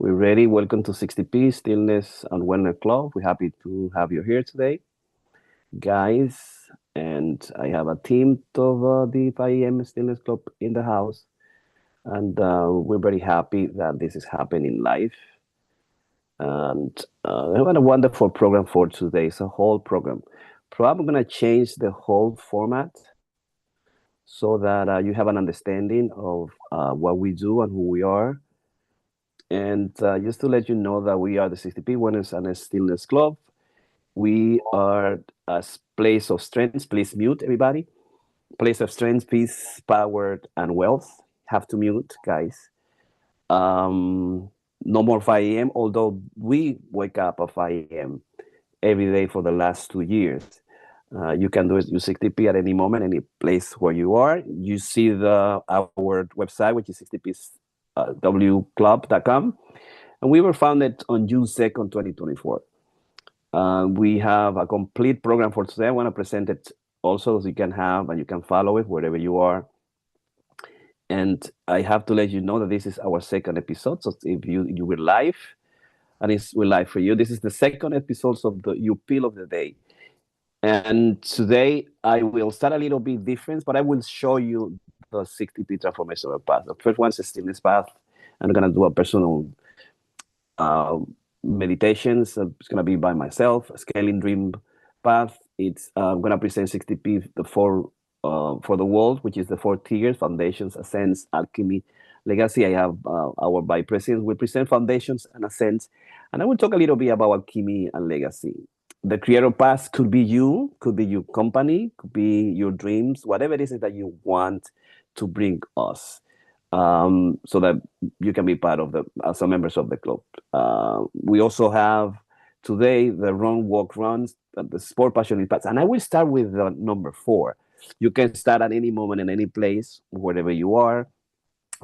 We're ready. Welcome to 60p Stillness and Wellness Club. We're happy to have you here today, guys. And I have a team of the 5am Stillness Club in the house. And we're very happy that this is happening live. And we have a wonderful program for today. It's a whole program. Probably going to change the whole format so that you have an understanding of what we do and who we are. And just to let you know that we are the 60p Wellness and Stillness Club. We are a place of strength. Please mute everybody. Place of strength, peace, power, and wealth. Have to mute, guys. No more 5 a.m. Although we wake up at 5 a.m. every day for the last 2 years. You can do it. Use 60p at any moment, any place where you are. You see our website, which is 60pwclub.com, and we were founded on June 2nd, 2024. We have a complete program for today. I want to present it also so you can have and you can follow it wherever you are. And I have to let you know that this is our second episode. So if you were live, and we're live for you, this is the second episode of the You Peel of the Day. And today I will start a little bit different, but I will show you the 60p transformational path. The first one is a stillness path. I'm going to do a personal meditations. It's going to be by myself. Scaling Dream Path. I'm going to present 60p for the world, which is the 4 tiers: foundations, ascents, alchemy, legacy. I have our vice presidents will present foundations and ascents, and I will talk a little bit about alchemy and legacy. The creator path could be your company, could be your dreams, whatever it is that you want to bring us. So that you can be part of as a members of the club. We also have today the run, walk, runs, the sport passionate paths, and I will start with number 4. You can start at any moment in any place, wherever you are.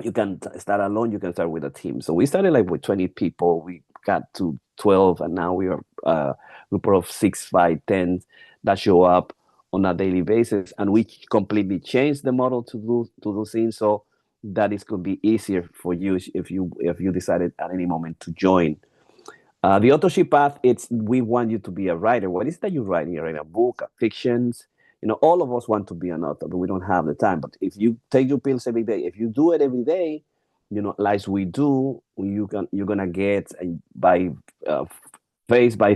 You can start alone. You can start with a team. So we started like with 20 people. We got to 12, and now we are a group of 6, 5, 10 that show up on a daily basis, and we completely changed the model to do things so that it could be easier for you if you decided at any moment to join. The authorship path, we want you to be a writer. What is that you write? You write a book, a fictions. All of us want to be an author, but we don't have the time. But if you take your pills every day, if you do it every day, like we do, you're gonna get by face by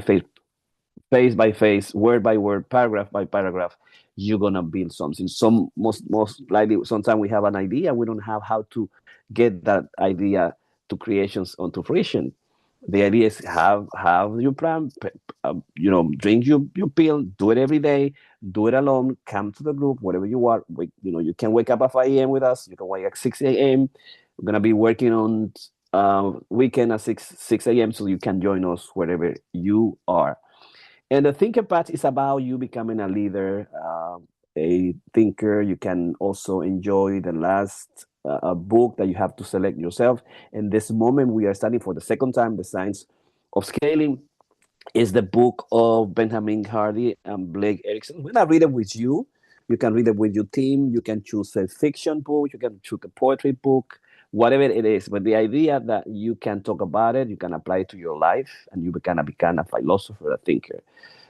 face, word by word, paragraph by paragraph, you're gonna build something. Most likely, sometimes we have an idea, we don't have how to get that idea to creations onto fruition. The idea is have your plan, drink your pill, do it every day, do it alone, come to the group, whatever you are. You can wake up at 5 a.m. with us. You can wake at 6 a.m. We're gonna be working on weekend at 6 a.m. so you can join us wherever you are. And the thinker path is about you becoming a leader, a thinker. You can also enjoy the last book that you have to select yourself. And this moment we are studying for the second time, The Science of Scaling, is the book of Benjamin Hardy and Blake Erickson. When I read it with you, you can read it with your team. You can choose a fiction book. You can choose a poetry book, whatever it is. But the idea that you can talk about it, you can apply it to your life, and you can become a philosopher, a thinker.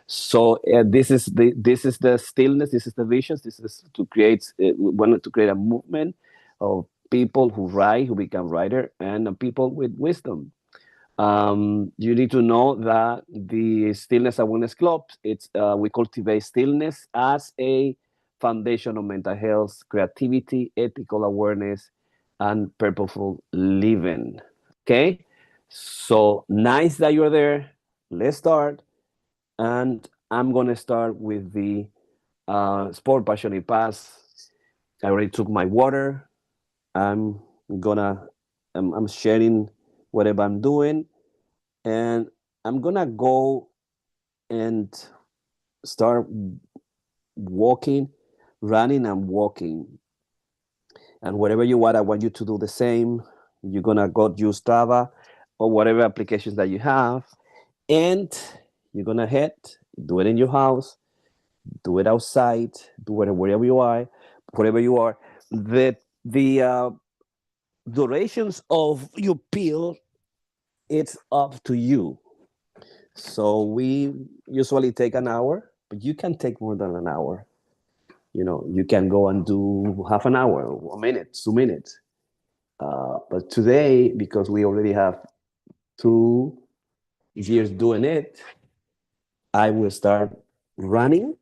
So this is the stillness. This is the visions. This is to create. We wanted to create a movement of people who write, who become writer, and people with wisdom. You need to know that the Stillness Awareness Club, we cultivate stillness as a foundation of mental health, creativity, ethical awareness, and purposeful living. Okay, so nice that you're there. Let's start, and I'm gonna start with the sport passionate pass. I already took my water. I'm gonna, I'm sharing whatever I'm doing, and I'm gonna go and start walking, running and walking. And wherever you are, I want you to do the same. You're gonna go use Strava or whatever applications that you have, and you're gonna head, do it in your house, do it outside, do it wherever you are, wherever you are. The durations of your pill it's up to you. So we usually take an hour, but you can take more than an hour. You can go and do half an hour, a minute, 2 minutes. But today, because we already have 2 years doing it, I will start running,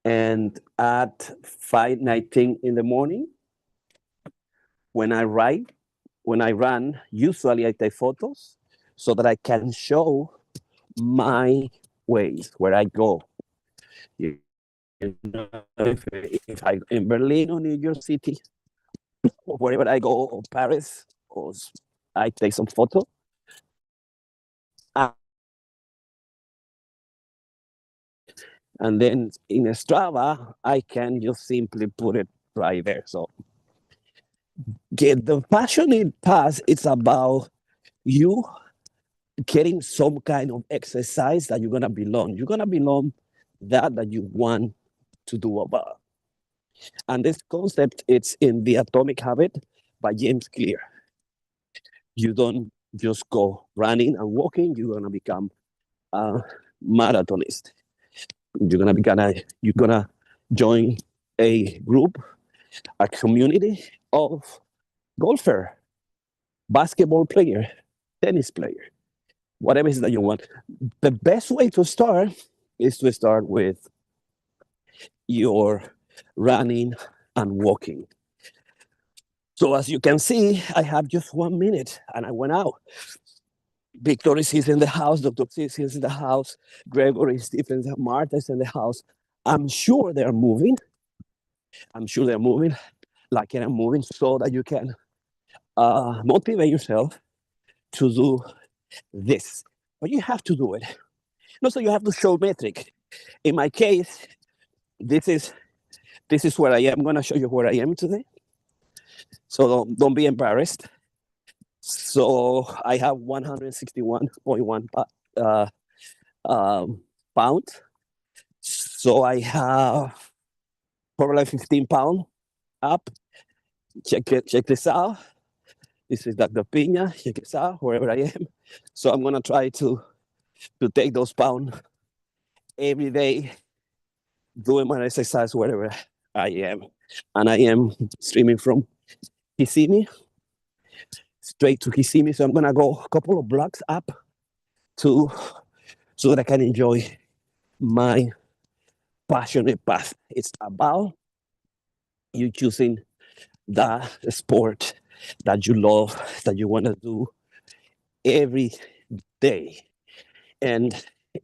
and at 5:19 in the morning, when I ride, when I run, usually I take photos so that I can show my ways where I go. You if I in Berlin or New York City or wherever I go, or Paris, or I take some photo. And then in Strava, I can just simply put it right there. So get the passionate pass. It's about you getting some kind of exercise that you're gonna belong. You're gonna belong that you want to do about. And this concept, it's in The Atomic Habit by James Clear. You don't just go running and walking. You're gonna become a marathonist. You're gonna join a group, a community of golfer, basketball player, tennis player, whatever it is that you want. The best way to start is to start with your running and walking. So as you can see, I have just 1 minute and I went out. Victor is in the house, Dr. Cis is in the house, Gregory, Stephens, Martha is in the house. I'm sure they're moving. Like I'm moving, so that you can motivate yourself to do this. But you have to do it. So you have to show metric. In my case, this is where I am. I'm going to show you where I am today. So don't be embarrassed. So I have 161.1 pounds. So I have probably 15 pounds up. Check this out. This is Dr. Pina. Check this out, wherever I am. So I'm gonna try to take those pounds every day, doing my exercise wherever I am. And I am streaming from Kissimmee, straight to Kissimmee. So I'm gonna go a couple of blocks up so that I can enjoy my passionate path. It's about you choosing the sport that you love, that you want to do every day. And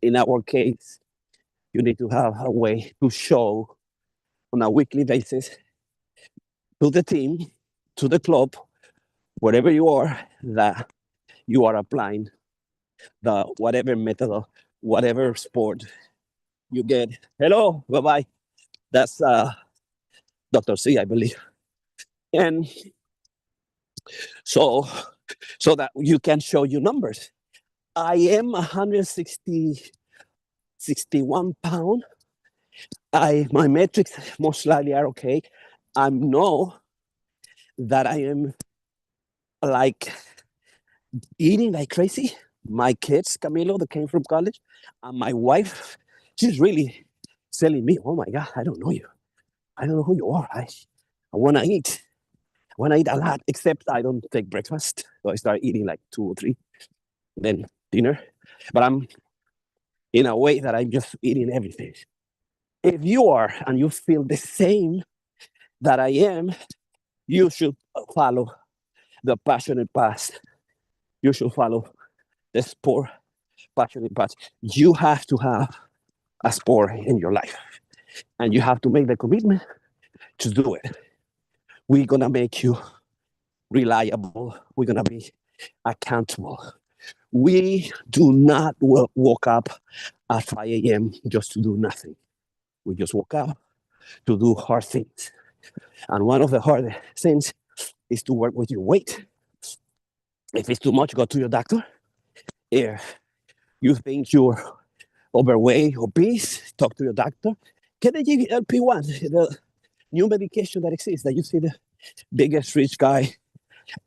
in our case, you need to have a way to show on a weekly basis to the team, to the club, wherever you are, that you are applying the whatever method, whatever sport you get. Hello, bye-bye. That's Dr. C, I believe. And so that you can show your numbers. I am 161 pounds. My metrics most likely are okay. I know that I am like eating like crazy. My kids, Camilo, that came from college, and my wife, she's really telling me, oh my God, I don't know you. I don't know who you are. I want to eat. I want to eat a lot, except I don't take breakfast. So I start eating like 2 or 3, then dinner. But I'm in a way that I'm just eating everything. If you are and you feel the same that I am, you should follow the passionate path. You should follow the sport passionate path. You have to have a sport in your life, and you have to make the commitment to do it. We're gonna make you reliable. We're gonna be accountable. We do not wake up at 5 a.m. just to do nothing. We just woke up to do hard things. And one of the hard things is to work with your weight. If it's too much, go to your doctor. If you think you're overweight, obese, talk to your doctor. Get the GLP-1, the new medication that exists, that you see the biggest rich guy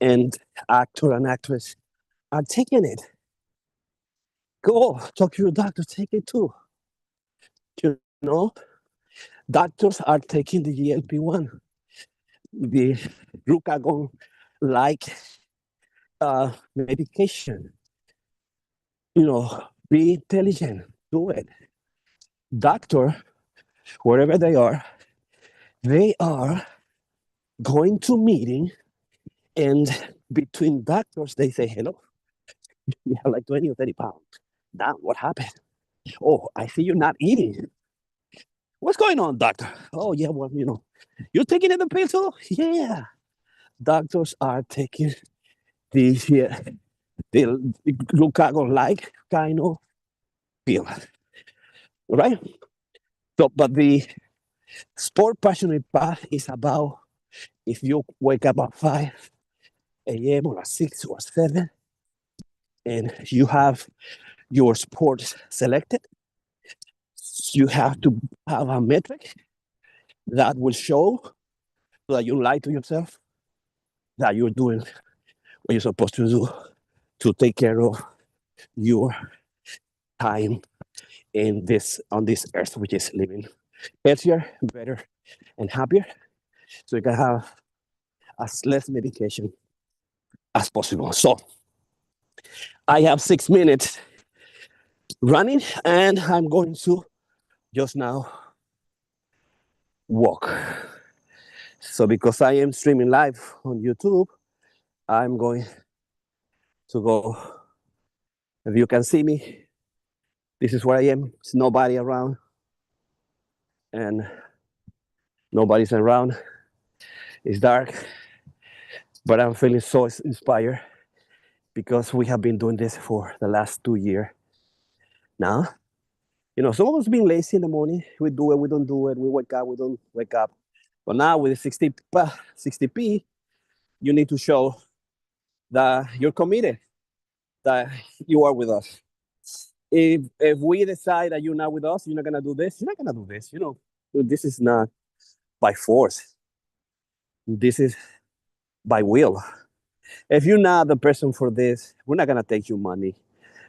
and actor and actress are taking it. Go talk to your doctor, take it too. You know, doctors are taking the GLP-1, the glucagon like medication. Be intelligent, do it. Doctor, wherever they are going to meeting, and between doctors, they say, hello, you have like 20 or 30 pounds. Now, what happened? Oh, I see you're not eating. What's going on, doctor? Oh, yeah, well, you're taking the pill too? Yeah. Doctors are taking the glucagon like kind of pill, right? So, but the sport passionate path is about if you wake up at 5 a.m. or at 6 or 7 and you have your sports selected, you have to have a metric that will show so that you lie to yourself that you're doing what you're supposed to do to take care of your time on this earth, which is living healthier, better, and happier, so you can have as less medication as possible. So I have 6 minutes running, and I'm going to just now walk. So because I am streaming live on YouTube, I'm going to go. If you can see me, this is where I am. There's nobody around, and nobody's around. It's dark, but I'm feeling so inspired because we have been doing this for the last 2 years now. Some of us being lazy in the morning. We do it, we don't do it. We wake up, we don't wake up. But now with the 60p, you need to show that you're committed, that you are with us. If we decide that you're not with us, you're not gonna do this. You're not gonna do this. This is not by force. This is by will. If you're not the person for this, we're not gonna take your money.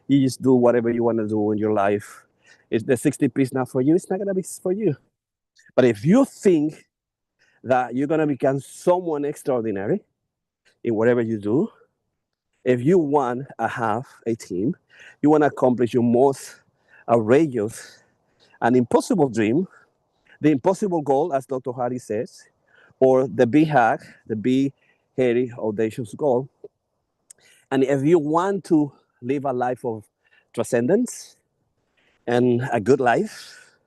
You just do whatever you want to do in your life. If the 60p is not for you, it's not gonna be for you. But if you think that you're gonna become someone extraordinary in whatever you do, if you want to have a team, you want to accomplish your most outrageous and impossible dream, the impossible goal, as Dr. Hardy says, or the big hack, the big, hairy, audacious goal. And if you want to live a life of transcendence and a good life,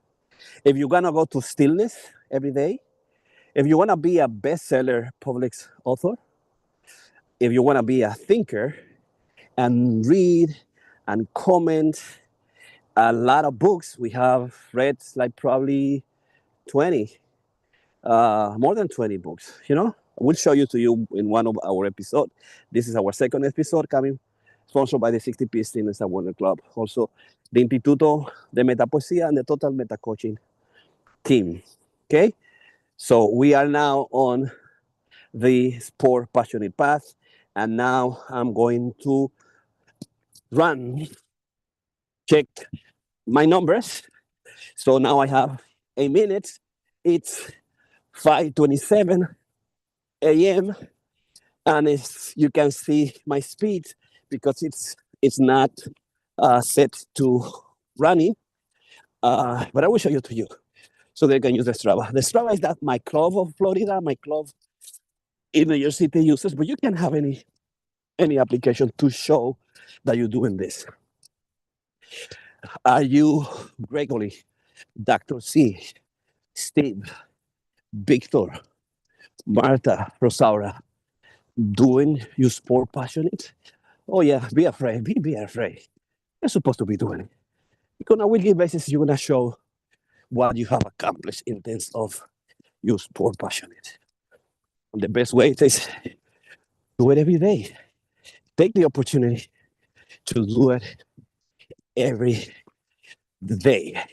if you're going to go to stillness every day, if you want to be a bestseller public author, if you want to be a thinker and read and comment a lot of books, we have read like probably 20, more than 20 books, We'll show you to you in one of our episodes. This is our second episode coming, sponsored by the 60p Stillness and Wonder Club. Also, the Instituto de Metapoesía and the Total Meta Coaching team. Okay? So we are now on the sport passionate path, and now I'm going to run, check my numbers. So now I have a minute. It's 5:27 a.m. and you can see my speed because it's not set to running. But I will show you to you so they can use the Strava. The Strava is that my club of Florida, my club in New York City uses, but you can have any application to show that you're doing this. Are you Gregory, Dr. C, Steve, Victor, Martha, Rosaura, doing your sport passionate? Oh yeah, be afraid, be afraid. You're supposed to be doing it. Because on a weekly basis, you're gonna show what you have accomplished in terms of your sport passionate. And the best way is do it every day. Take the opportunity to do it every day.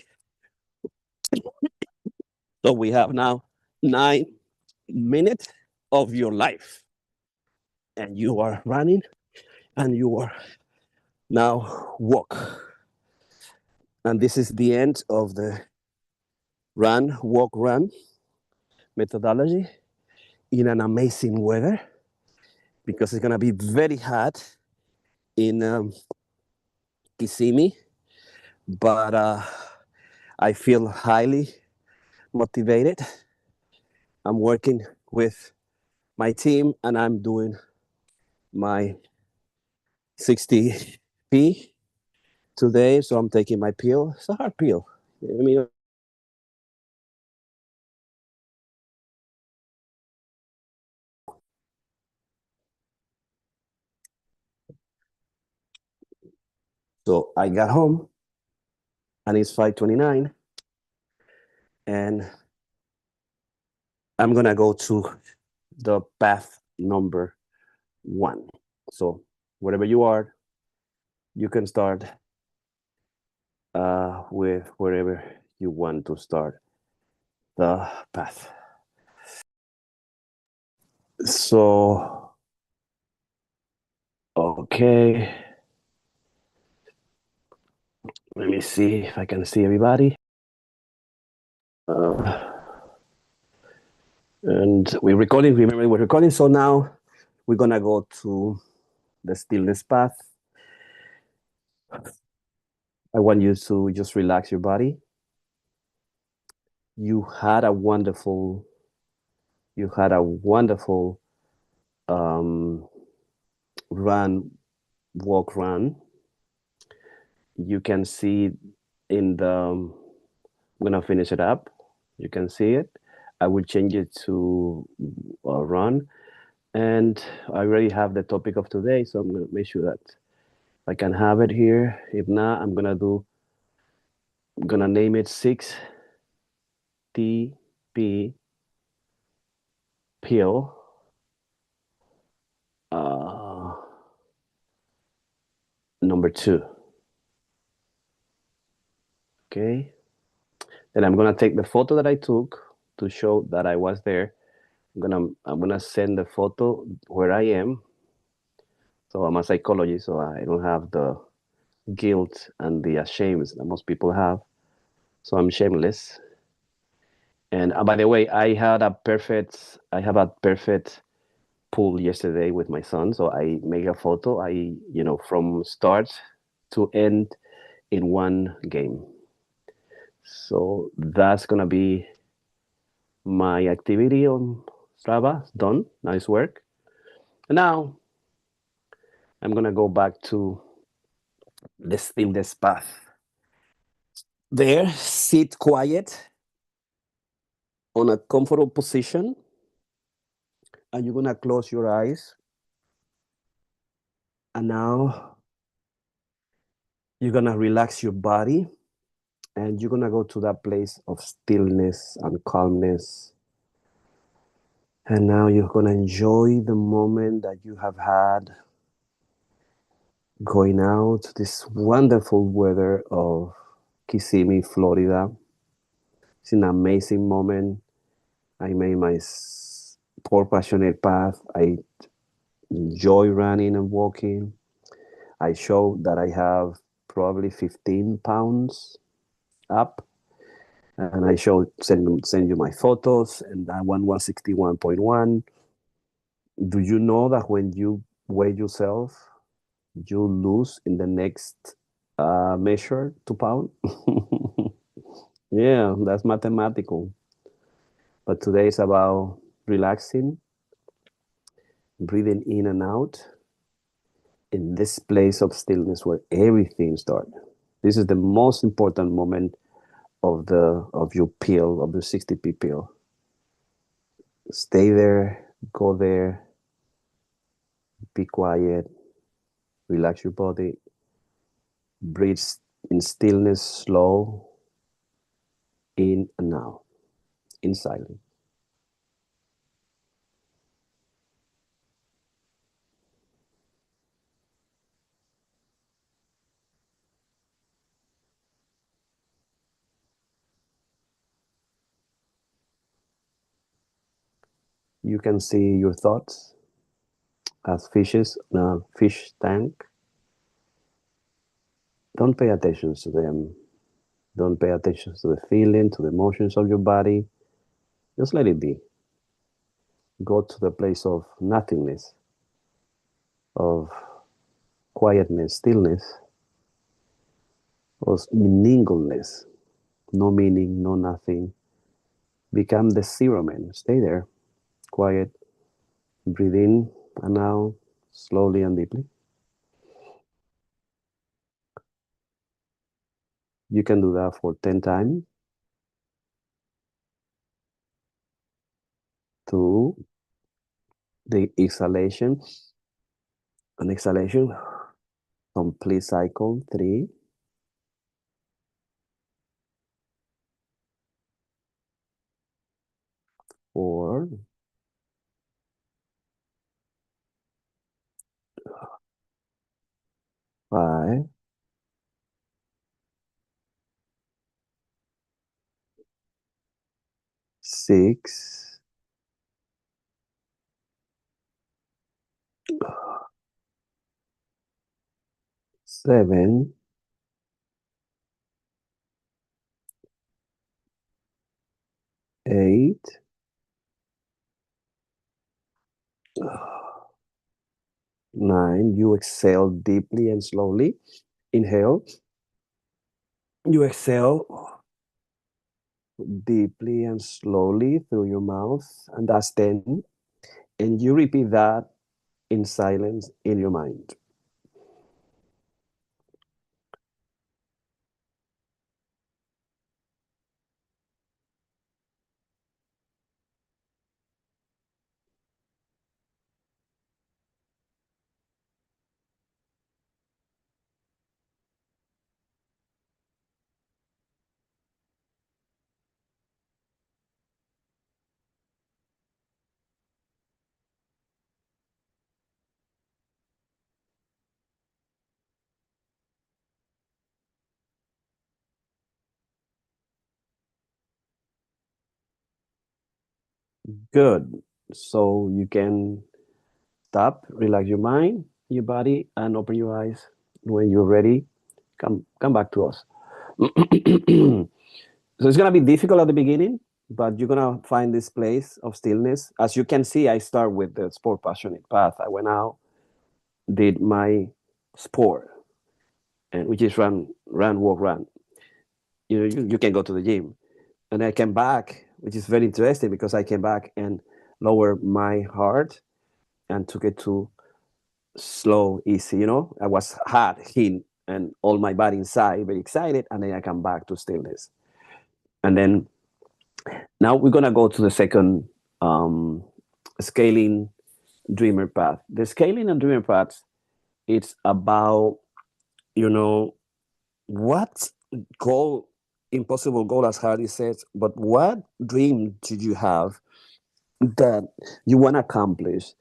So we have now 9 minutes of your life. and you are running, and you are now walk. And this is the end of the run, walk, run methodology in an amazing weather, because it's gonna be very hot in Kissimmee, but I feel highly motivated. I'm working with my team and I'm doing my 60p today. So I'm taking my pill. It's a hard pill. I mean, so I got home and it's 5:29, and I'm gonna go to the path number 1. So wherever you are, you can start with wherever you want to start the path. So, okay, let me see if I can see everybody. And we're recording, remember we're recording. So now we're gonna go to the stillness path. I want you to just relax your body. You had a wonderful um, run, walk, run. You can see in the, I'm gonna finish it up. You can see it. I will change it to run. And I already have the topic of today, so I'm gonna make sure that I can have it here. If not, I'm gonna name it 6TP pill. Number 2. Okay. Then I'm gonna take the photo that I took to show that I was there. I'm gonna send the photo where I am. So I'm a psychologist, so I don't have the guilt and the shame that most people have. So I'm shameless. And by the way, I have a perfect pool yesterday with my son. So I make a photo. From start to end in one game. So that's gonna be my activity on Strava. Done. Nice work. And now I'm gonna go back to the stillness path. There, sit quiet on a comfortable position, and you're gonna close your eyes. And now you're gonna relax your body, and you're gonna go to that place of stillness and calmness. And now you're gonna enjoy the moment that you have had going out this wonderful weather of Kissimmee, Florida. It's an amazing moment. I made my poor passionate path. I enjoy running and walking. I show that I have probably 15 pounds up, and I send you my photos, and I won 161.1. Do you know that when you weigh yourself, you lose in the next measure 2 pounds? Yeah, that's mathematical. But today is about relaxing, breathing in and out in this place of stillness where everything starts. This is the most important moment of your pill, of the 60p pill. Stay there, go there, be quiet, relax your body, breathe in stillness, slow, in and out, in silence. You can see your thoughts as fishes in a fish tank. Don't pay attention to them. Don't pay attention to the feeling, to the emotions of your body. Just let it be. Go to the place of nothingness, of quietness, stillness, of meaninglessness. No meaning, no nothing. Become the zero man. Stay there, quiet. Breathe in and out, slowly and deeply. You can do that for 10 times. 2, the exhalation. An exhalation, complete cycle. 3, 4, 5, 6, 7, 8, 9. You exhale deeply and slowly. Inhale. You exhale deeply and slowly through your mouth, and that's 10. And you repeat that in silence in your mind. Good. So you can stop, relax your mind, your body, and open your eyes. When you're ready, come back to us. So it's gonna be difficult at the beginning, but you're gonna find this place of stillness. As you can see, I start with the sport passionate path. I went out, did my sport, and which is run, walk, run. You can go to the gym, and I came back, which is very interesting because I came back and lowered my heart and took it to slow, easy. I was hot, heat, and all my body inside, very excited, and then I come back to stillness. And then now we're gonna go to the second scaling dreamer path. The scaling and dreamer path, it's about what goal, impossible goal, as Hardy says, but what dream did you have that you want to accomplish?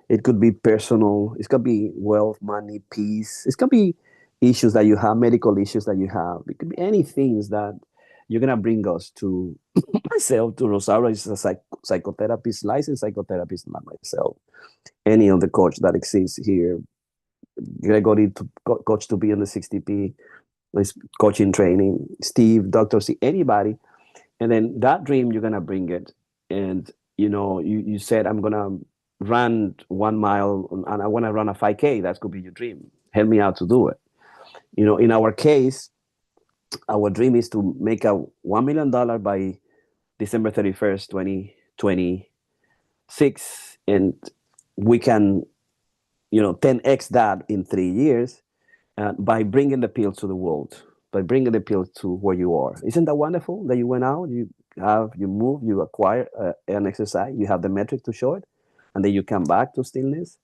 It could be personal, it could be wealth, money, peace, it could be issues that you have, medical issues that you have. It could be any things that you're gonna bring us to myself, to Rosario. Is a psychotherapist, licensed psychotherapist, not myself. Any of the coach that exists here, Gregory, to coach to be on the 60p, coaching training, Steve, Dr. C, anybody. And then that dream, you're gonna bring it. And you said, I'm gonna run 1 mile and I want to run a 5K. That could be your dream. Help me out to do it. In our case, our dream is to make a $1 million by December 31st, 2026, and we can 10x that in 3 years, by bringing the pills to the world, by bringing the pills to where you are. Isn't that wonderful that you went out, you move, you acquire an exercise, you have the metric to show it, and then you come back to stillness?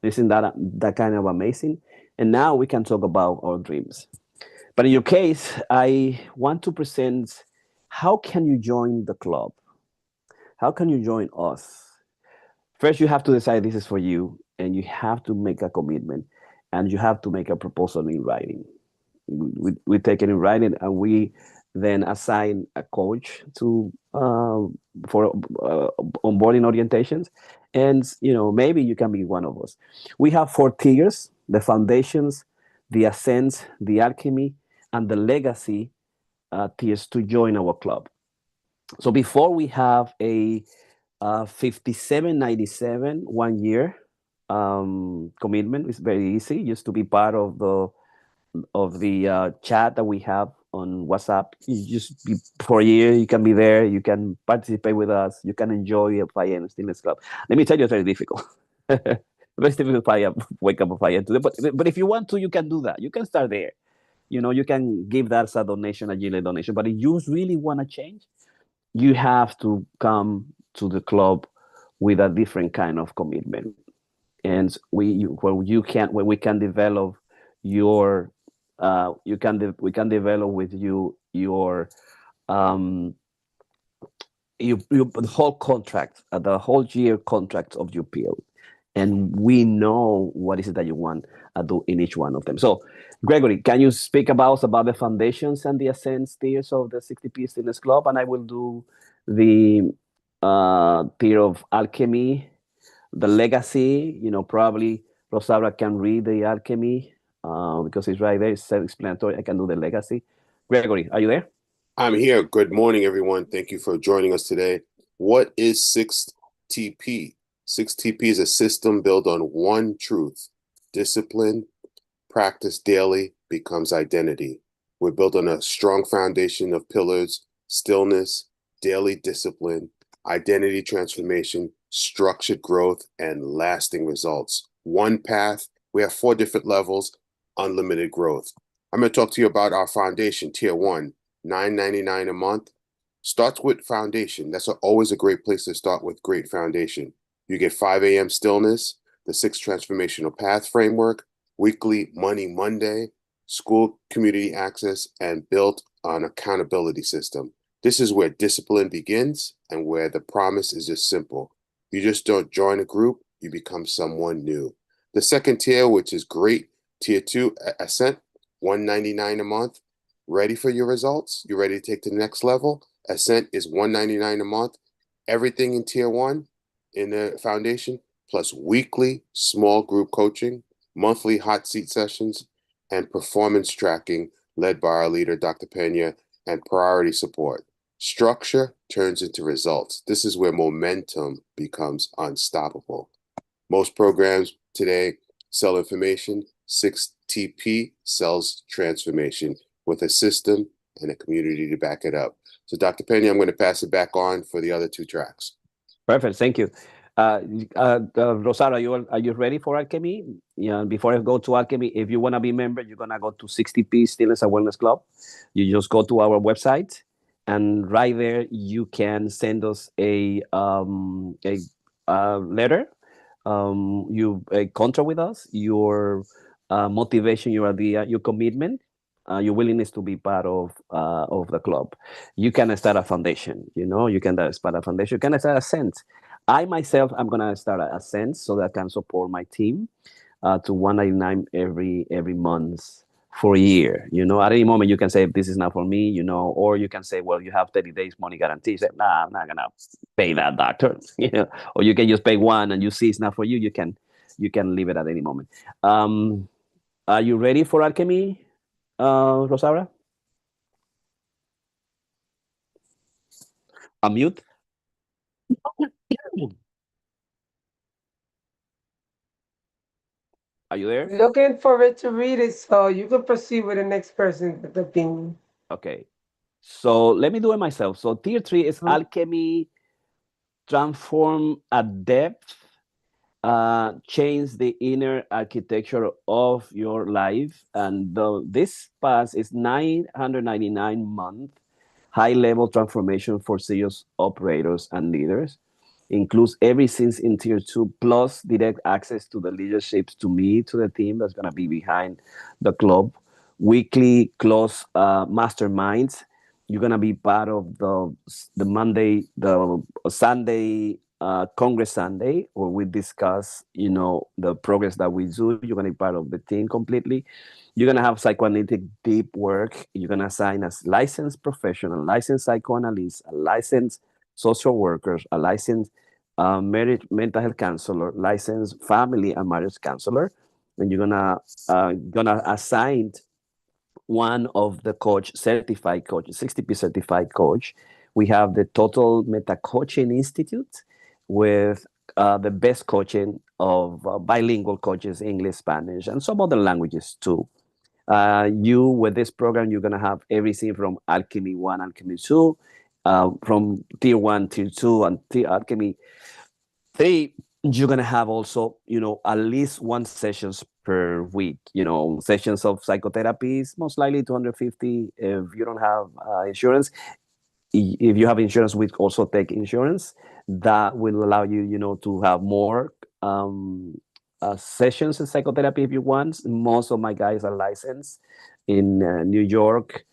Isn't that kind of amazing? And now we can talk about our dreams. But in your case, I want to present, how can you join the club? How can you join us? First, you have to decide this is for you, and you have to make a commitment, and you have to make a proposal in writing. We take it in writing, and we then assign a coach to for onboarding orientations, and maybe you can be one of us. We have 4 tiers: the foundations, the ascents, the alchemy, and the legacy tiers to join our club. So before we have a 57.97 1 year commitment. It's very easy just to be part of the chat that we have on WhatsApp. You just be for a year. You can be there. You can participate with us. You can enjoy a 5 a.m. Stillness Club. Let me tell you, it's very difficult. Very difficult to wake up at 5 a.m. today. But if you want to, you can do that. You can start there. You can give that as a donation, a yearly donation. But if you really want to change, you have to come to the club with a different kind of commitment. And where we can develop your we can develop with you your the whole contract, the whole year contract of your PL, and we know what is it that you want to do in each one of them. So, Gregory, can you speak about the foundations and the ascent tiers of the 60P Stillness Club, and I will do the tier of alchemy, the legacy. Probably Rosaura can read the alchemy because it's right there. It's self-explanatory. I can do the legacy. Gregory, are you there? I'm here. Good morning, everyone. Thank you for joining us today. What is 6TP? 6TP is a system built on one truth: discipline, practice daily becomes identity. We're built on a strong foundation of pillars: stillness, daily discipline, identity transformation, structured growth, and lasting results. One path. We have 4 different levels, unlimited growth. I'm going to talk to you about our foundation, Tier 1, $9.99 a month. Starts with foundation. That's always a great place to start with great foundation. You get 5 a.m. stillness, the 6 transformational path framework, weekly Money Monday, school community access, and built on accountability system. This is where discipline begins and where the promise is just simple. You just don't join a group, you become someone new. The second tier, which is great, Tier 2, Ascent, $199 a month. Ready for your results? You ready to take to the next level? Ascent is $199 a month. Everything in Tier 1 in the foundation, plus weekly small group coaching, monthly hot seat sessions, and performance tracking led by our leader, Dr. Pena, and priority support. Structure turns into results. This is where momentum becomes unstoppable. Most programs today sell information. 6TP sells transformation with a system and a community to back it up. So, Dr. Pena, I'm going to pass it back on for the other 2 tracks. Perfect. Thank you. Rosara, are you ready for alchemy? Before I go to alchemy, if you want to be a member, you're going to go to 60P Stillness and Wellness Club. You just go to our website, and right there you can send us a letter, a contract with us, your motivation, your idea, your commitment, your willingness to be part of the club. You can start a foundation. You can start a foundation. You can start a cent. I myself, I'm gonna start a cent so that I can support my team to $199 every month for a year. At any moment you can say, this is not for me. Or you can say, well, you have 30 days money guarantee. Say, nah, I'm not gonna pay that, doctor. Or you can just pay one, and you see it's not for you. You can leave it at any moment. Are you ready for alchemy, Rosaura? Unmute. Are you there? Looking for it to read it, so you can proceed with the next person with the thing. Okay. So let me do it myself. So tier 3 is alchemy, transform at depth, change the inner architecture of your life. And this pass is $999 month, high level transformation for serious operators and leaders. Includes everything in tier 2 plus direct access to the leaderships, to me, to the team that's going to be behind the club. Weekly close masterminds. You're going to be part of the Monday, the Sunday Congress Sunday, where we discuss, the progress that we do. You're going to be part of the team completely. You're going to have psychoanalytic deep work. You're going to assign as licensed professional, licensed psychoanalyst, a licensed social workers, a licensed marriage mental health counselor, licensed family and marriage counselor, and you're gonna assign one of the coach certified coach, 60p certified coach. We have the Total Meta Coaching Institute with the best coaching of bilingual coaches, English, Spanish, and some other languages too. You, with this program, you're going to have everything from Alchemy 1, Alchemy 2, from Tier 1, Tier 2, and Alchemy 3. You're going to have also, at least one sessions per week, sessions of psychotherapies, most likely 250 if you don't have insurance. If you have insurance, we also take insurance. That will allow you, to have more sessions in psychotherapy if you want. Most of my guys are licensed in New York,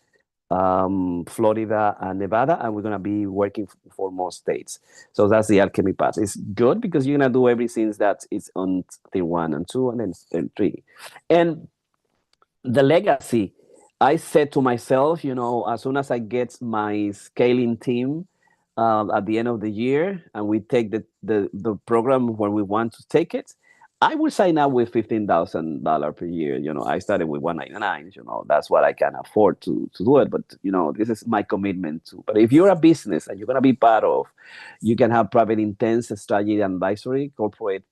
Florida, and Nevada, and we're going to be working for more states. So that's the Alchemy path. It's good because you're going to do everything that is on Tier 1 and 2 and then 3. And the legacy, I said to myself, as soon as I get my scaling team at the end of the year and we take the program where we want to take it, I will sign up with $15,000 per year. I started with $199. That's what I can afford to do it. But this is my commitment to. But if you're a business and you're gonna be part of, you can have private intense strategy advisory, corporate,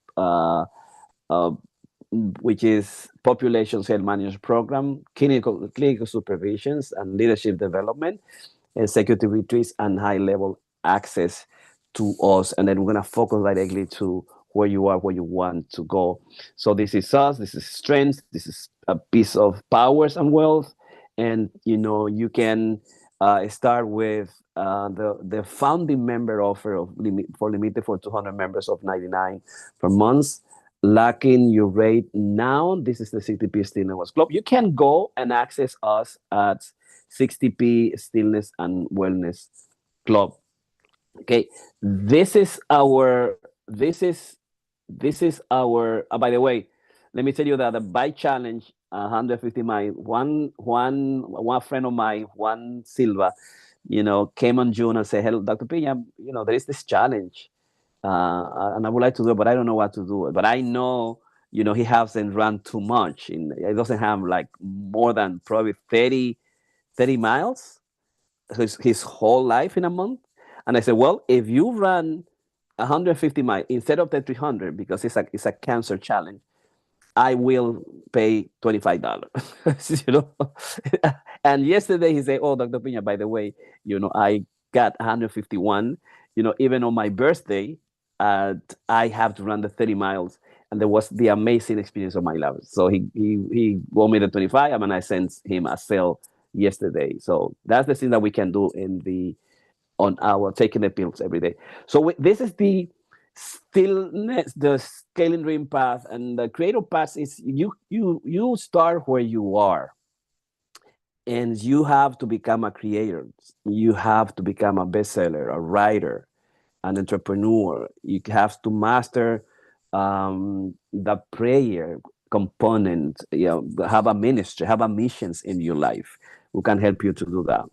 which is population health management program, clinical supervisions and leadership development, executive retreats, and high level access to us. And then we're gonna focus directly to where you are, where you want to go. So this is us, this is strength, this is a piece of powers and wealth. And you can start with the founding member offer for limited for 200 members of $99 per month. Locking your rate now. This is the 60p Stillness Club. You can go and access us at 60p Stillness and Wellness Club. Okay, this is our. By the way, let me tell you that the bike challenge 150 miles. One friend of mine, Juan Silva, came on June and said, "Hello, Dr. Pina. There is this challenge, and I would like to do it, but I don't know what to do. But I know, he hasn't run too much. He doesn't have like more than probably 30 miles his whole life in a month." And I said, "Well, if you run 150 miles instead of the 300, because it's a cancer challenge, I will pay $25." And yesterday he said, "Oh, Dr. Pina, by the way, I got 151. Even on my birthday, I have to run the 30 miles." And there was the amazing experience of my life. So he won me the 25, and I sent him a sale yesterday. So that's the thing that we can do on our taking the pills every day. So this is the stillness, the scaling dream path, and the creative path is you start where you are, and you have to become a creator. You have to become a bestseller, a writer, an entrepreneur. You have to master the prayer component. Have a ministry, have a missions in your life who can help you to do that.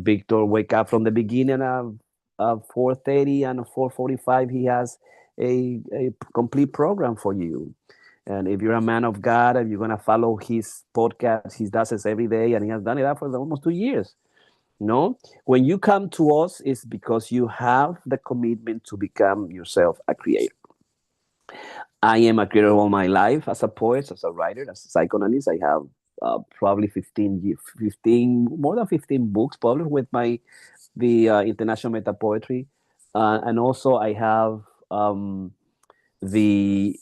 Victor wake up from the beginning of 4:30 and 4:45. He has a complete program for you. And if you're a man of God and you're gonna follow his podcast, he does this every day, and he has done it for almost 2 years. When you come to us, it's because you have the commitment to become yourself a creator. I am a creator all my life as a poet, as a writer, as a psychoanalyst. I have probably 15, more than 15 books published with the International Meta Poetry, and also I have the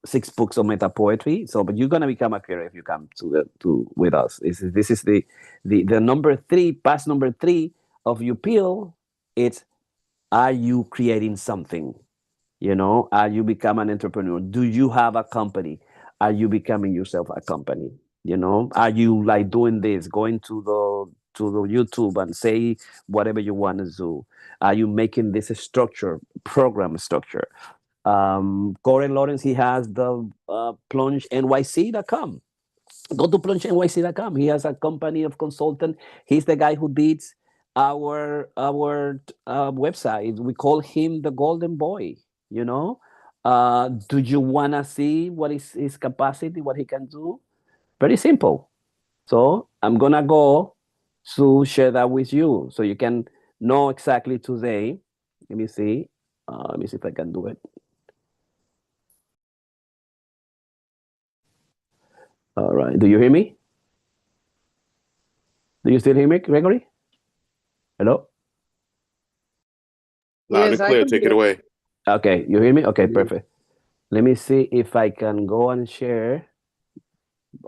6 books of meta poetry. So, but you're gonna become a creator if you come with us. This is the number 3, pass number 3 of your pill. It's, are you creating something? Are you become an entrepreneur? Do you have a company? Are you becoming yourself a company? Are you like doing this, going to to the YouTube and say whatever you want to do? Are you making this a structure, program structure? Corey Lawrence, he has the plungenyc.com. Go to plungenyc.com. He has a company of consultant. He's the guy who did our website. We call him the golden boy. You know, do you want to see what is his capacity, what he can do? Very simple. So I'm gonna go to share that with you so you can know exactly today. Let me see. Let me see if I can do it. All right. Do you hear me? Do you still hear me, Gregory? Hello? Loud Yes, and I clear. can Take hear it you. away. Okay, you hear me? Okay, Mhm. perfect. Let me see if I can go and share.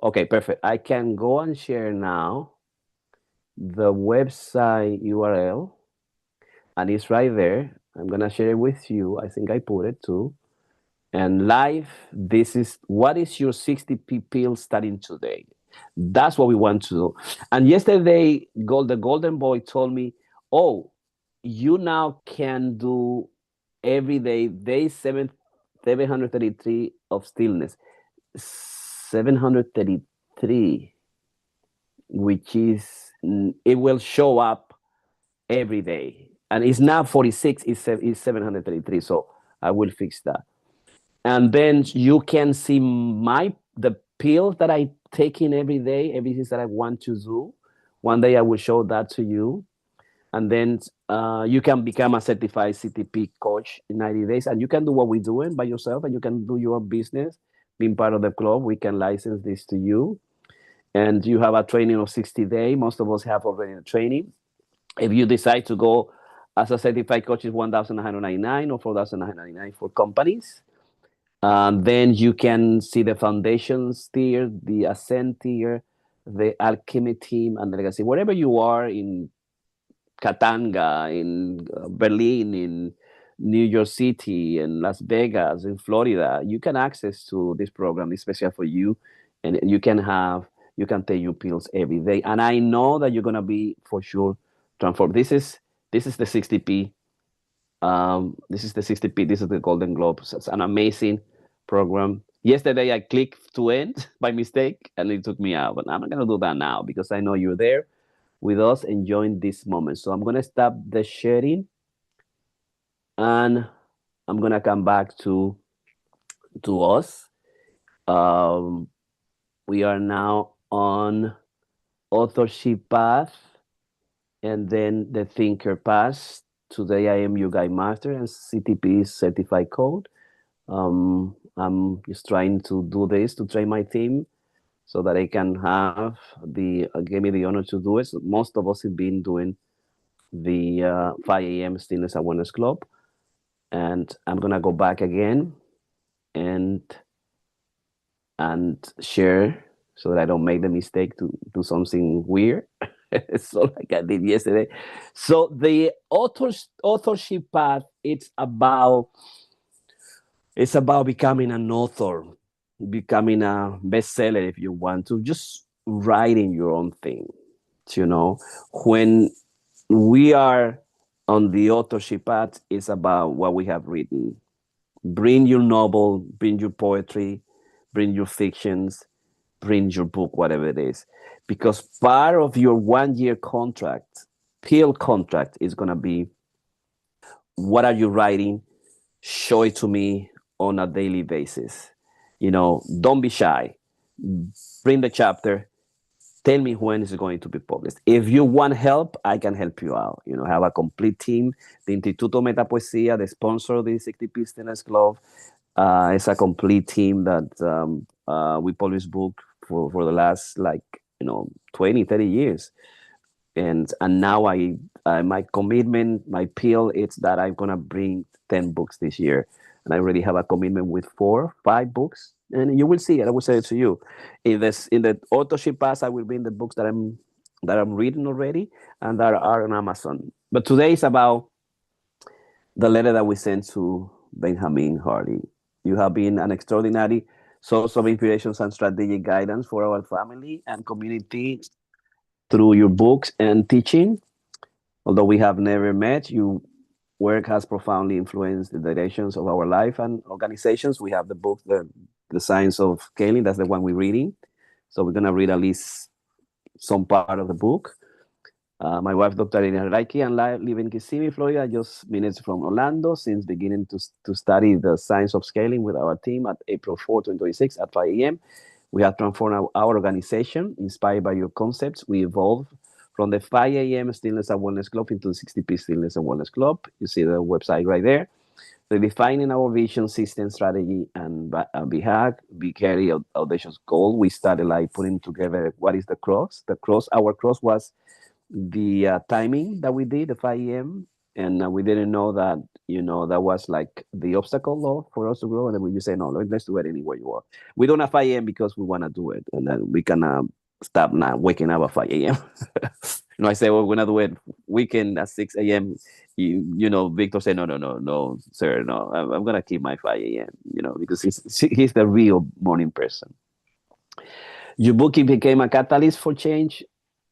Okay, perfect. I can go and share now the website URL, and it's right there. I'm gonna share it with you. I think I put it too. And live, this is what is your 60p pill starting today? That's what we want to do. And yesterday, the golden boy told me, oh, you now can do every day 733 of stillness. 733, which is, it will show up every day. And it's not 46, it's 733. So I will fix that. And then you can see the pills that I take in every day, everything that I want to do. One day I will show that to you, and then you can become a certified CTP coach in 90 days, and you can do what we're doing by yourself, and you can do your business, being part of the club. We can license this to you, and you have a training of 60 days. Most of us have already a training. If you decide to go as a certified coach, it's 1,999 or 4,999 for companies. Then you can see the foundations tier, the ascent tier, the alchemy team, and the legacy. Wherever you are in Katanga, in Berlin, in New York City, in Las Vegas, in Florida, you can access to this program, especially for you, and you can take your pills every day. And I know that you're gonna be for sure transformed. This is the 60p. This is the 60p. This is the Golden Globes. It's an amazing program. Yesterday I clicked to end by mistake and it took me out, but I'm not gonna do that now because I know you're there with us enjoying this moment. So I'm gonna stop the sharing and I'm gonna come back to us. We are now on authorship path and then the thinker path. Today I am your guide master and CTP certified code. I'm just trying to do this to train my team so that I can have give me the honor to do it. So most of us have been doing the 5 a.m. Stillness Awareness Club. And I'm gonna go back again and share so that I don't make the mistake to do something weird. So like I did yesterday. So the authorship path, it's about becoming an author, becoming a bestseller if you want to, just writing your own thing. You know, when we are on the authorship path, it's about what we have written. Bring your novel, bring your poetry, bring your fictions, bring your book, whatever it is. Because part of your 1 year contract, pill contract, is going to be, what are you writing? Show it to me on a daily basis. You know, don't be shy. Bring the chapter. Tell me when it's going to be published. If you want help, I can help you out. You know, have a complete team. The Instituto Metapoesía, the sponsor of the 60p Stillness Club, it's a complete team that we publish book for the last 20, 30 years. And now my commitment, my pill, it's that I'm gonna bring 10 books this year, and I already have a commitment with 5 books, and you will see it. I will say it to you. In the authorship pass, I will bring the books that I'm reading already and that are on Amazon. But today is about the letter that we sent to Benjamin Hardy. You have been an extraordinary source of inspirations and strategic guidance for our family and community through your books and teaching. Although we have never met, your work has profoundly influenced the directions of our life and organizations. We have the book, the Science of Scaling. That's the one we're reading. So we're gonna read at least some part of the book. My wife, Dr. Irina Reiki, and I live in Kissimmee, Florida, just minutes from Orlando, since beginning to study the science of scaling with our team at April 4, 2026 at 5 a.m. We have transformed our organization, inspired by your concepts. We evolved from the 5 a.m. Stillness and Wellness Club into the 60P Stillness and Wellness Club. You see the website right there. So defining our vision, system, strategy, and we carry audacious goal. We started like putting together what is the cross. Our cross was the timing that we did, the 5 a.m. And we didn't know that, that was like the obstacle law for us to grow. And then we just say, no, let's do it anywhere you are. We don't have 5 a.m. because we want to do it. And then we can stop now waking up at 5 a.m. I say, well, we're going to do it weekend at 6 a.m. Victor said, no, sir, no, I'm going to keep my 5 a.m., because he's the real morning person. Your book became a catalyst for change.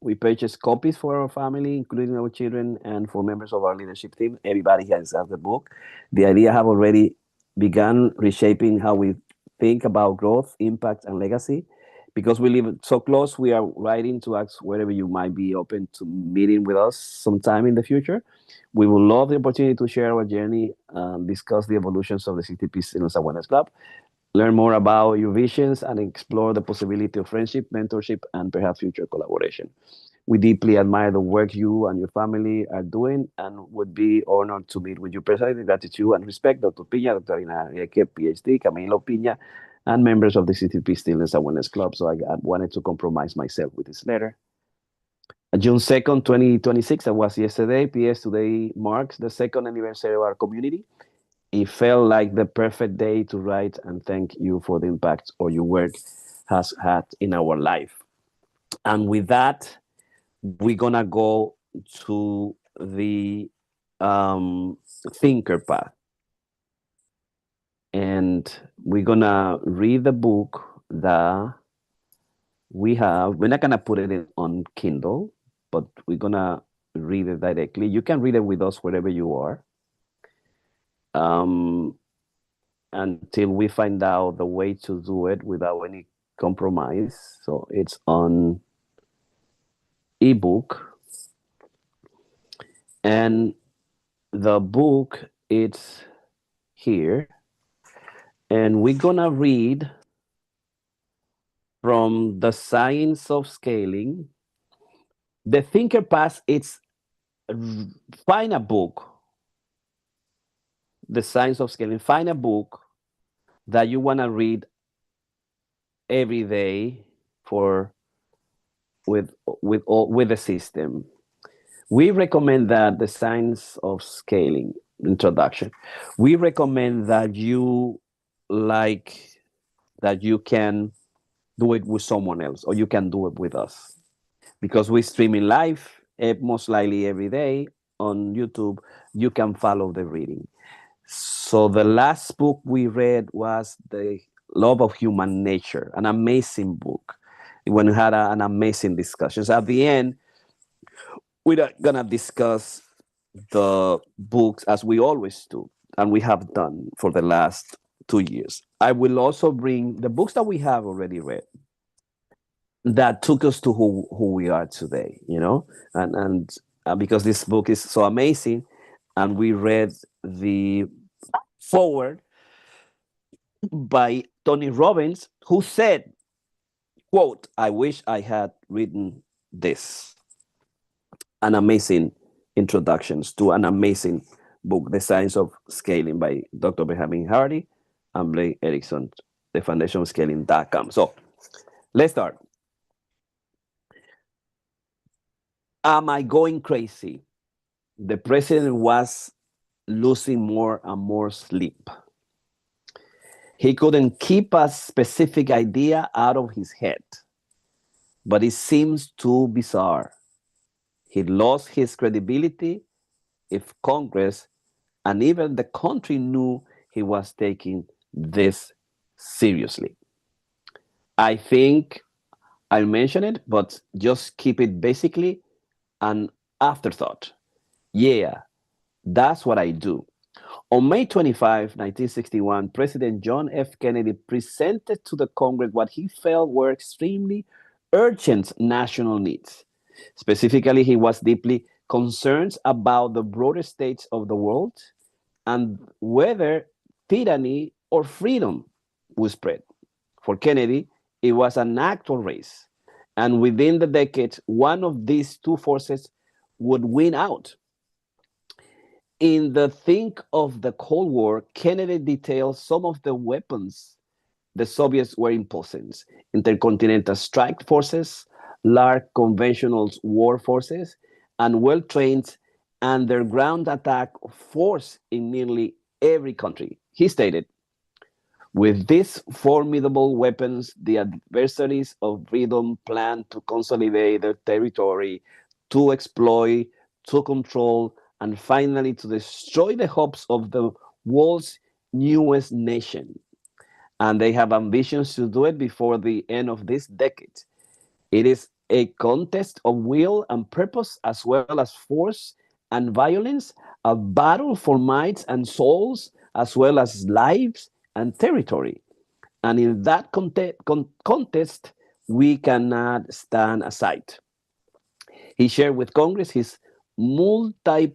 We purchased copies for our family, including our children, and for members of our leadership team. Everybody has the book. The idea have already begun reshaping how we think about growth, impact, and legacy. Because we live so close, we are writing to ask wherever you might be open to meeting with us sometime in the future. We would love the opportunity to share our journey, discuss the evolutions of the 60P Stillness and Wellness Club, learn more about your visions, and explore the possibility of friendship, mentorship, and perhaps future collaboration. We deeply admire the work you and your family are doing and would be honored to meet with you personally. Gratitude and respect, Dr. Piña, Dr. Ina Enrique, PhD, Camilo Piña, and members of the 60P Stillness and Wellness Club. So I wanted to compromise myself with this letter. June 2nd, 2026, that was yesterday. P.S. Today marks the second anniversary of our community. It felt like the perfect day to write and thank you for the impact all your work has had in our life. And with that, we're gonna go to the thinker path. And we're gonna read the book that we have. We're not gonna put it on Kindle, but we're gonna read it directly. You can read it with us wherever you are. Until we find out the way to do it without any compromise. So it's on ebook. And the book, it's here. And we're gonna read from The Science of Scaling. The Thinker Path, it's find a book. The Science of Scaling, find a book that you wanna read every day with the system. We recommend that the Science of Scaling introduction. We recommend that you can do it with someone else, or you can do it with us, because we stream in live, most likely every day on YouTube. You can follow the reading. So the last book we read was The Love of Human Nature, an amazing book. When we had an amazing discussion. So at the end, we're gonna discuss the books as we always do, and we have done for the last 2 years. I will also bring the books that we have already read that took us to who we are today, and because this book is so amazing, and we read the foreword by Tony Robbins, who said, quote, "I wish I had written this." An amazing introductions to an amazing book, The Science of Scaling by Dr. Benjamin Hardy and Blaine Erickson, the foundation of scaling.com. So let's start. Am I going crazy? The president was losing more and more sleep. He couldn't keep a specific idea out of his head, but it seems too bizarre. He lost his credibility if Congress and even the country knew he was taking this seriously. I think I'll mention it, but just keep it basically an afterthought. Yeah, that's what I do. On May 25, 1961, President John F. Kennedy presented to the Congress what he felt were extremely urgent national needs. Specifically, he was deeply concerned about the broader states of the world and whether tyranny or freedom would spread. For Kennedy, it was an actual race. And within the decade, one of these two forces would win out. In the Think of the Cold War, Kennedy details some of the weapons the Soviets were imposing: intercontinental strike forces, large conventional war forces, and well trained underground attack force in nearly every country. He stated, with these formidable weapons, the adversaries of freedom plan to consolidate their territory, to exploit, to control, and finally to destroy the hopes of the world's newest nation. And they have ambitions to do it before the end of this decade. It is a contest of will and purpose, as well as force and violence, a battle for minds and souls, as well as lives and territory. And in that contest, we cannot stand aside. He shared with Congress his multi-pronged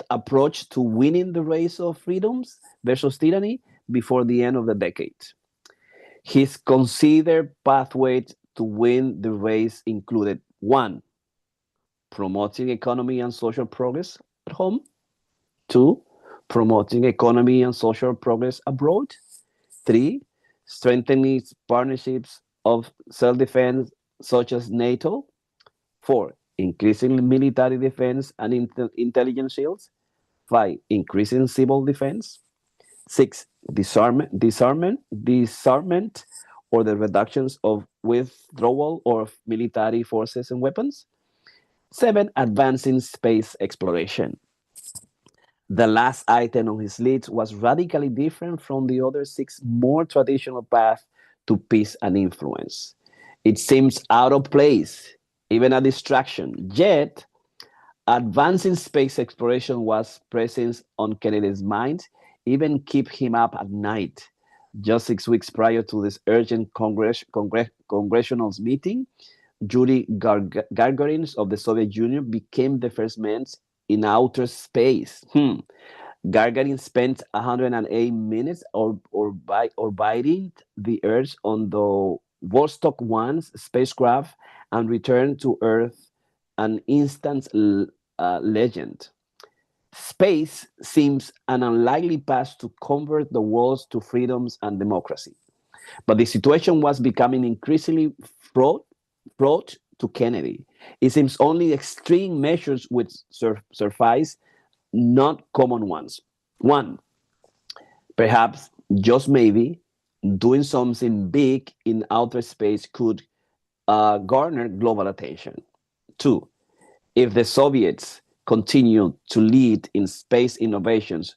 approach to winning the race of freedoms versus tyranny before the end of the decade. His considered pathway to win the race included: one, promoting economy and social progress at home; two, promoting economy and social progress abroad; three, strengthening partnerships of self defense such as NATO; four, increasing military defense and intelligence shields; five, increasing civil defense; six, disarmament or the reductions of withdrawal of military forces and weapons; seven, advancing space exploration. The last item on his list was radically different from the other six more traditional paths to peace and influence. It seems out of place, even a distraction. Yet, advancing space exploration was present on Kennedy's mind, even keep him up at night. Just 6 weeks prior to this urgent congressional meeting, Yuri Gagarin of the Soviet Union became the first man in outer space. Gagarin spent 108 minutes orbiting the Earth on the Vostok 1 spacecraft and returned to Earth an instant legend. Space seems an unlikely path to convert the world to freedoms and democracy. But the situation was becoming increasingly fraught to Kennedy. It seems only extreme measures would suffice, not common ones. One, perhaps, just maybe, doing something big in outer space could garner global attention. Two, if the Soviets continue to lead in space innovations,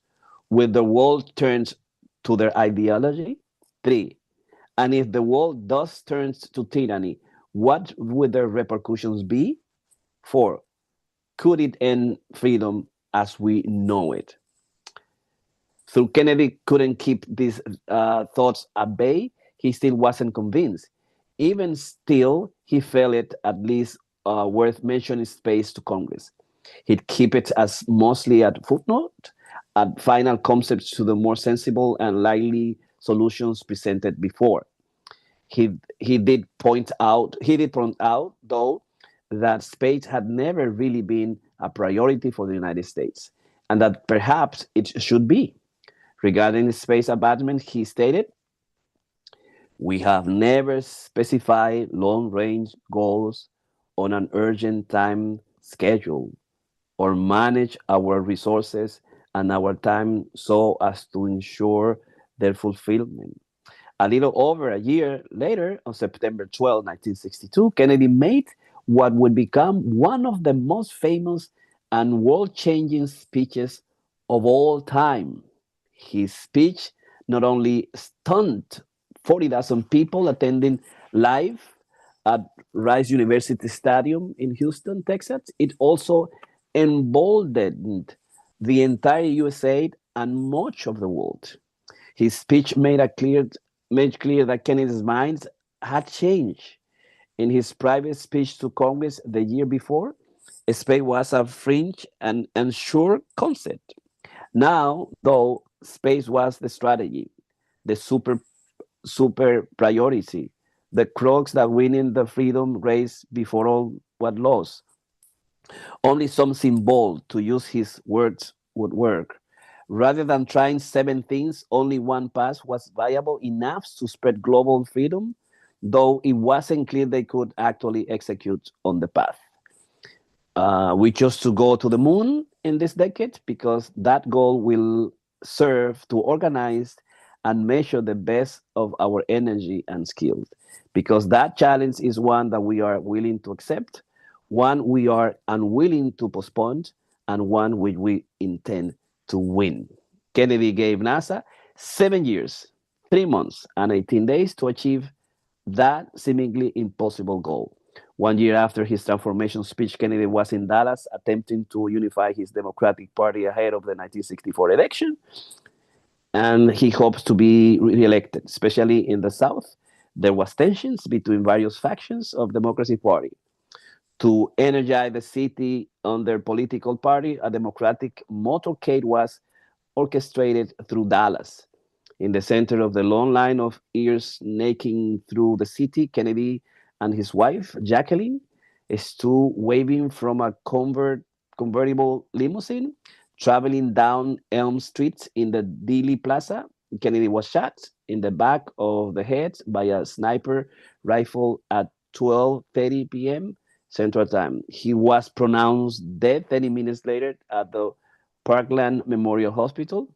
will the world turn to their ideology? Three, and if the world does turn to tyranny, what would the repercussions be? Four, could it end freedom as we know it? So Kennedy couldn't keep these thoughts at bay. He still wasn't convinced. Even still, he felt it at least worth mentioning space to Congress. He'd keep it as mostly a footnote, at final concepts to the more sensible and likely solutions presented before. He did point out though that space had never really been a priority for the United States, and that perhaps it should be. Regarding space abandonment, he stated, "We have never specified long-range goals on an urgent time schedule or manage our resources and our time so as to ensure their fulfillment." A little over a year later, on September 12, 1962, Kennedy made what would become one of the most famous and world-changing speeches of all time. His speech not only stunned 40,000 people attending live at Rice University Stadium in Houston, Texas. It also emboldened the entire USA and much of the world. His speech made clear that Kennedy's mind had changed. In his private speech to Congress the year before, space was a fringe and unsure concept. Now, though, space was the strategy, the super priority, the crux that winning the freedom race before all was lost. Only something bold, to use his words, would work. Rather than trying seven things, only one path was viable enough to spread global freedom, though it wasn't clear they could actually execute on the path. We chose to go to the moon in this decade because that goal will serve to organize and measure the best of our energy and skills. Because that challenge is one that we are willing to accept, one we are unwilling to postpone, and one which we intend to win. Kennedy gave NASA 7 years, 3 months, and 18 days to achieve that seemingly impossible goal. 1 year after his transformation speech, Kennedy was in Dallas attempting to unify his Democratic Party ahead of the 1964 election. And he hopes to be reelected, especially in the South. There was tensions between various factions of Democratic Party. To energize the city on their political party, a Democratic motorcade was orchestrated through Dallas. In the center of the long line of ears snaking through the city, Kennedy and his wife, Jacqueline, stood waving from a convertible limousine traveling down Elm Street in the Dealey Plaza. Kennedy was shot in the back of the head by a sniper rifle at 12:30 p.m. Central Time. He was pronounced dead 30 minutes later at the Parkland Memorial Hospital.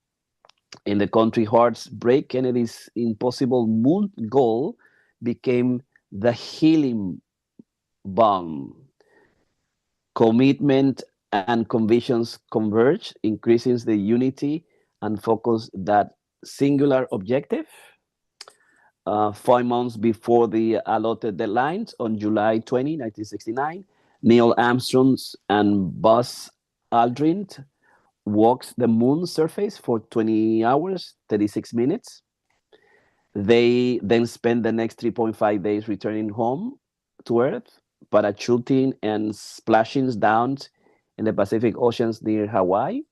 In the country heartbreak, Kennedy's impossible moon goal became the healing balm. Commitment and convictions converge, increasing the unity and focus that singular objective. 5 months before the allotted deadlines, on July 20, 1969, Neil Armstrong and Buzz Aldrin walked the moon's surface for 20 hours, 36 minutes. They then spent the next 3.5 days returning home to Earth, parachuting and splashing down in the Pacific Oceans near Hawaii.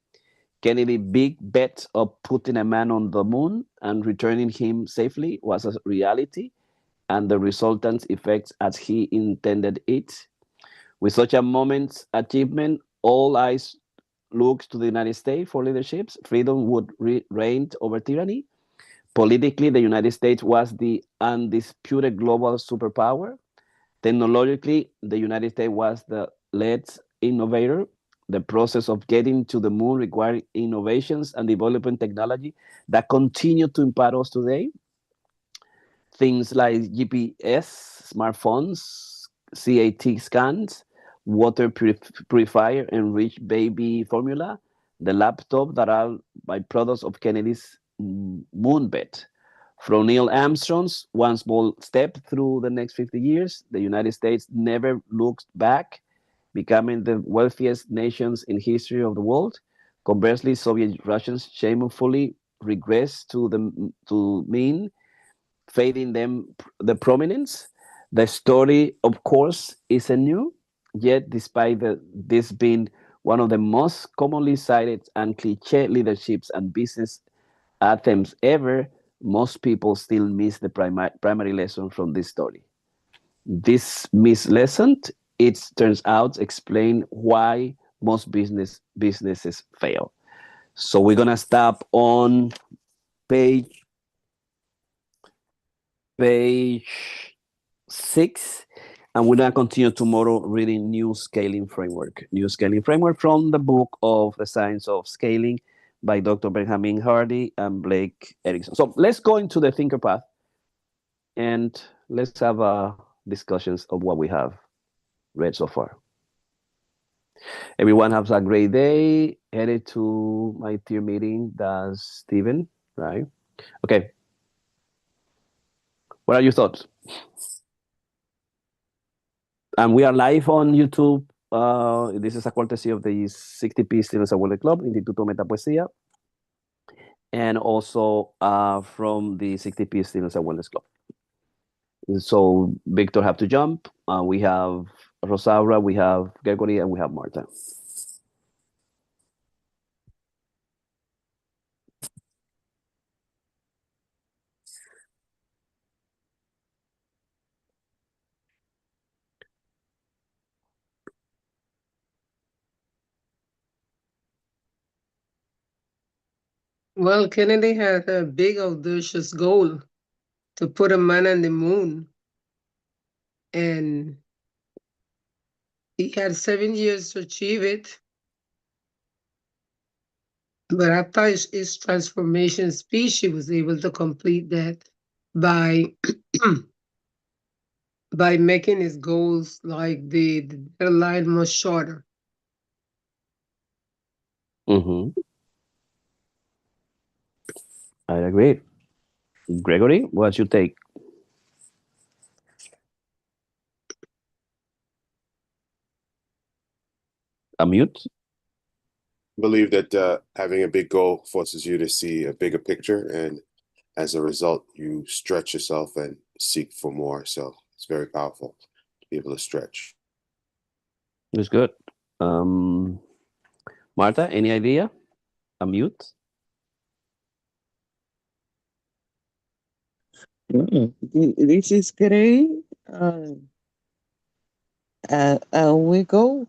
Kennedy's big bet of putting a man on the moon and returning him safely was a reality, and the resultant effects as he intended it. With such a moment's achievement, all eyes looked to the United States for leadership. Freedom would reign over tyranny. Politically, the United States was the undisputed global superpower. Technologically, the United States was the lead innovator. The process of getting to the moon required innovations and developing technology that continue to impact us today. Things like GPS, smartphones, CAT scans, water purifier, enriched baby formula, the laptop that are byproducts of Kennedy's moonbed. From Neil Armstrong's one small step through the next 50 years, the United States never looked back, becoming the wealthiest nations in history of the world. Conversely, Soviet Russians shamefully regressed to mean fading them the prominence. The story, of course, isn't new. Yet, despite this being one of the most commonly cited and cliche leaderships and business anthems ever, most people still miss the primary lesson from this story. This missed lesson, it turns out, explain why most businesses fail. So we're gonna stop on page 6, and we're gonna continue tomorrow reading New Scaling Framework. New Scaling Framework from the book of The Science of Scaling by Dr. Benjamin Hardy and Blake Erickson. So let's go into the thinker path and let's have discussions of what we have read so far. Everyone has a great day. Headed to my tier meeting. That's Stephen, right? Okay. What are your thoughts? And we are live on YouTube. This is a courtesy of the 60p Students Award Club, Instituto Metapoesía, and also from the 60p Students Awareness Club. So Victor have to jump. We have Rosaura, we have Gregory, and we have Marta. Well, Kennedy had a big audacious goal to put a man on the moon. And he had 7 years to achieve it. But after his transformation speech, he was able to complete that by by making his goals like the deadline much shorter. Mm-hmm. I agree. Gregory, what's your take? Unmute. Believe that having a big goal forces you to see a bigger picture, and as a result, you stretch yourself and seek for more. So it's very powerful to be able to stretch. It's good. Marta, any idea? Unmute. This is great. We go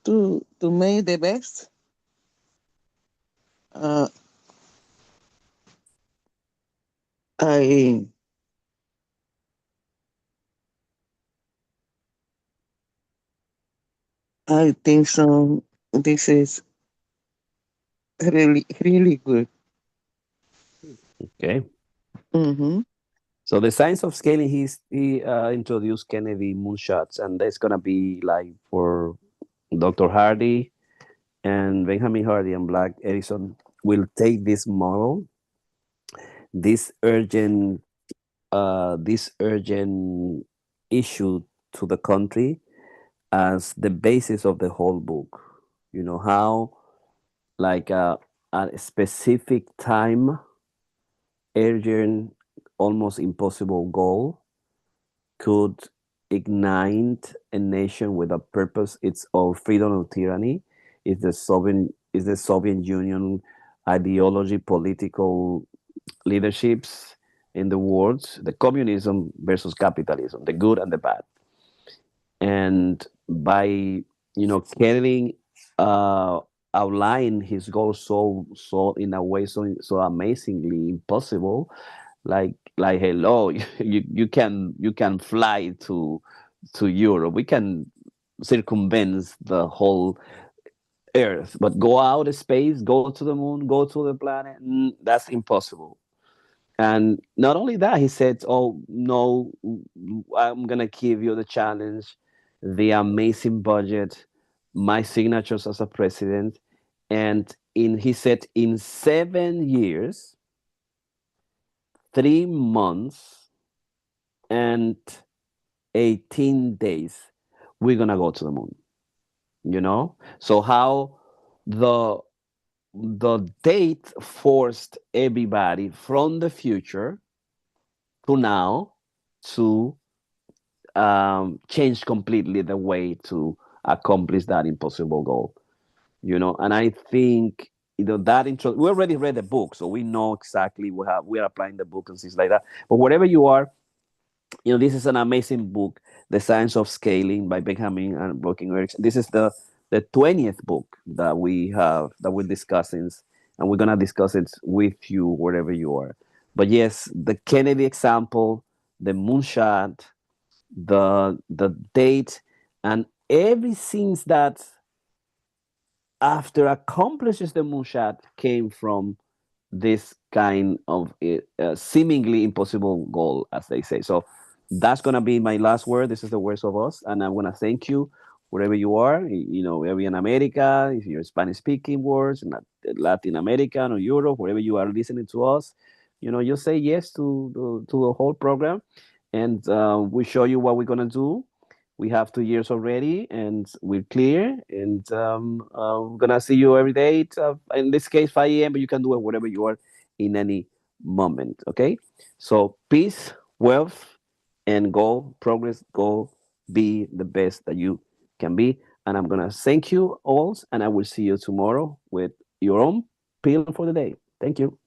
to make the best. I I think so. This is really good. Okay. Mm-hmm. So the science of scaling, he introduced Kennedy moonshots, and that's gonna be like for Dr. Hardy and Benjamin Hardy and Black Edison will take this model, this urgent issue to the country as the basis of the whole book. You know how, like a specific time, urgent, almost impossible goal could ignite a nation with a purpose. It's our freedom or tyranny. Is the Soviet Union ideology, political leaderships in the world, the communism versus capitalism, the good and the bad. And by Kennedy outline his goals so in a way so amazingly impossible, like hello, you can fly to Europe, we can circumvent the whole Earth, but go out of space, go to the moon, go to the planet, that's impossible. And not only that, he said, oh no, I'm gonna give you the challenge, the amazing budget, my signatures as a president. And he said in 7 years, 3 months, and 18 days, we're gonna go to the moon. So how the date forced everybody from the future to now to change completely the way to accomplish that impossible goal. And I think that intro, we already read the book, so we know exactly we are applying the book and things like that. But wherever you are, this is an amazing book, The Science of Scaling by Benjamin and Broken Erickson. This is the 20th book that we're discussing, and we're gonna discuss it with you wherever you are. But yes, the Kennedy example, the moonshot, the date, and everything that after accomplishes the moonshot came from this kind of seemingly impossible goal, as they say. So that's gonna be my last word. This is the words of us, and I want to thank you wherever you are. Maybe in America, if you're Spanish-speaking words, in Latin America or Europe, wherever you are listening to us, just say yes to the whole program, and we show you what we're gonna do. We have 2 years already, and we're clear. And I'm gonna see you every day. It's, in this case, 5 a.m., but you can do it wherever you are in any moment. Okay. So peace, wealth, and go progress. Go be the best that you can be. And I'm gonna thank you all, and I will see you tomorrow with your own pill for the day. Thank you.